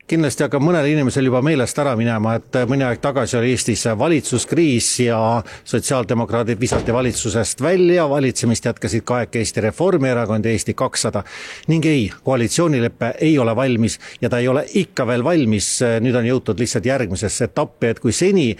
Kindlasti hakkab mõnel inimesel juba meelest ära minema, et mõni aeg tagasi oli Eestis valitsuskriis ja sotsiaaldemokraadid visati valitsusest välja, valitsemist jätkasid kahekesti Reformierakond ja Eesti 200 ning ei, koalitsioonileppe ei ole valmis ja ta ei ole ikka veel valmis, nüüd on jõutud lihtsalt järgmisesse etappi, et kui seni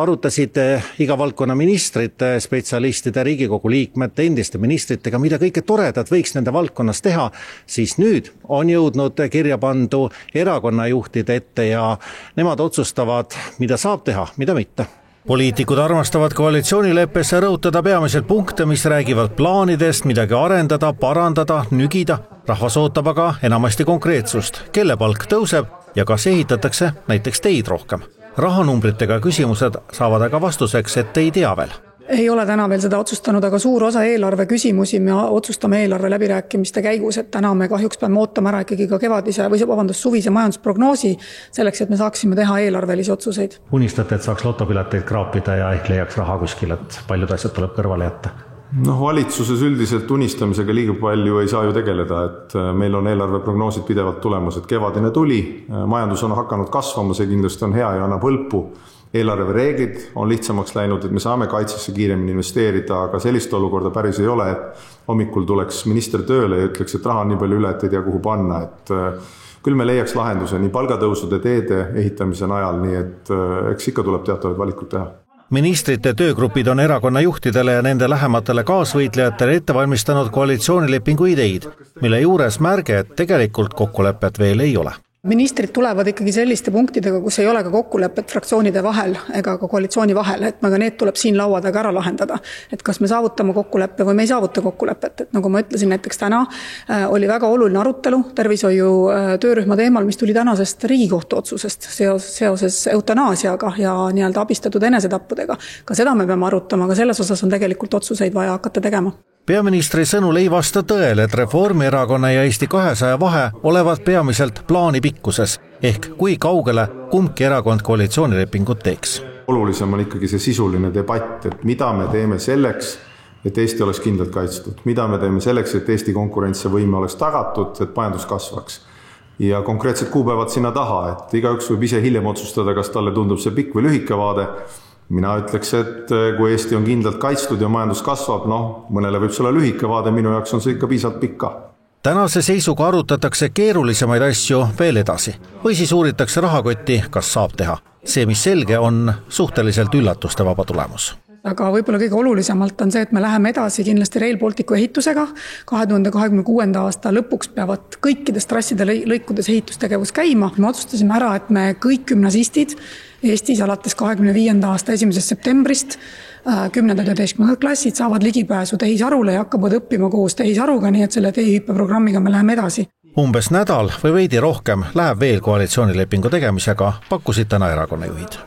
arutasid iga valdkonna ministrid, spetsialistide, Riigikogu liikmete, endiste ministritega, mida kõike toredat võiks nende valdkonnas teha, siis nüüd on jõudnud kirja pandu erakonna juhtide ette ja nemad otsustavad, mida saab teha, mida mitte. Poliitikud armastavad koalitsioonileppesse rõhutada peamiselt punkte, mis räägivad plaanidest, midagi arendada, parandada, nügida. Rahvas ootab aga enamasti konkreetsust, kelle palk tõuseb ja kas ehitatakse näiteks teid rohkem. Rahanumbritega küsimused saavad aga vastuseks, et ei tea veel. Ei ole täna veel seda otsustanud, aga suur osa eelarve küsimusi me otsustame eelarve läbirääkimiste käigus, et täna me kahjuks peame ootama ära ikkagi ka suvise majandusprognoosi selleks, et me saaksime teha eelarvelisi otsuseid. Unistate, et saaks lotopileteid kraapida ja ehk leiaks raha kuskil, et paljud asjad tuleb kõrvale jätta? Valitsuses üldiselt unistamisega liiga palju ei saa ju tegeleda, et meil on eelarveprognoosid pidevalt tulemas, et kevadine tuli, majandus on hakanud kasvama, see kindlasti on hea ja annab hõlpu. Eelarvereeglid on lihtsamaks läinud, et me saame kaitsesse kiiremini investeerida, aga sellist olukorda päris ei ole, et hommikul tuleks minister tööle ja ütleks, et raha on nii palju üle, et ei tea kuhu panna. Et küll me leiaks lahenduse nii palgatõusude teede ehitamise najal, nii et eks ikka tuleb teatavaid valikud teha. Ministrite töögrupid on erakonna juhtidele ja nende lähematele kaasvõitlejatele ette valmistanud koalitsioonilepingu ideid, mille juures märge, et tegelikult kokkulepet veel ei ole. Ministrid tulevad ikkagi selliste punktidega, kus ei ole ka kokkulepet fraktsioonide vahel ega ka koalitsiooni vahel, et need tuleb siin laua taga ära lahendada. Et kas me saavutame kokkuleppe või me ei saavuta kokkulepet. Et nagu ma ütlesin, näiteks täna oli väga oluline arutelu tervishoiu töörühma teemal, mis tuli tänasest Riigikohtu otsusest seoses eutanaasiaga ja nii-öelda abistatud enesetappudega. Ka seda me peame arutama, aga selles osas on tegelikult otsuseid vaja hakata tegema. Peaministri sõnul ei vasta tõele, et Reformierakonna ja Eesti 200 vahe olevat peamiselt plaani pikkuses, ehk kui kaugele kumbki erakond koalitsioonilepingut teeks. Olulisem on ikkagi see sisuline debatt, et mida me teeme selleks, et Eesti oleks kindlalt kaitstud, mida me teeme selleks, et Eesti konkurentsivõime oleks tagatud, et majandus kasvaks. Ja konkreetsed kuupäevad sinna taha, et igaüks võib ise hiljem otsustada, kas talle tundub see pikk või lühike vaade. Mina ütleks, et kui Eesti on kindlalt kaitstud ja majandus kasvab, mõnele võib olla lühike vaade, minu jaoks on see ikka piisavalt pikka. Tänase seisuga arutatakse keerulisemaid asju veel edasi või siis uuritakse rahakotti, kas saab teha. See, mis selge on suhteliselt üllatuste vaba tulemus. Aga võib-olla kõige olulisemalt on see, et me läheme edasi kindlasti Rail Balticu ehitusega. 2026. aasta lõpuks peavad kõikides trasside lõikudes ehitustegevus käima. Me otsustasime ära, et me kõik gümnasistid Eestis alates 25. aasta 1. septembrist 10. ja 11. klassid saavad ligipääsu tehisarule ja hakkavad õppima koos tehisaruga, nii et selle teehüppeprogrammiga me läheme edasi. Umbes nädal või veidi rohkem läheb veel koalitsioonilepingu tegemisega, pakkusid täna erakonnajuhid.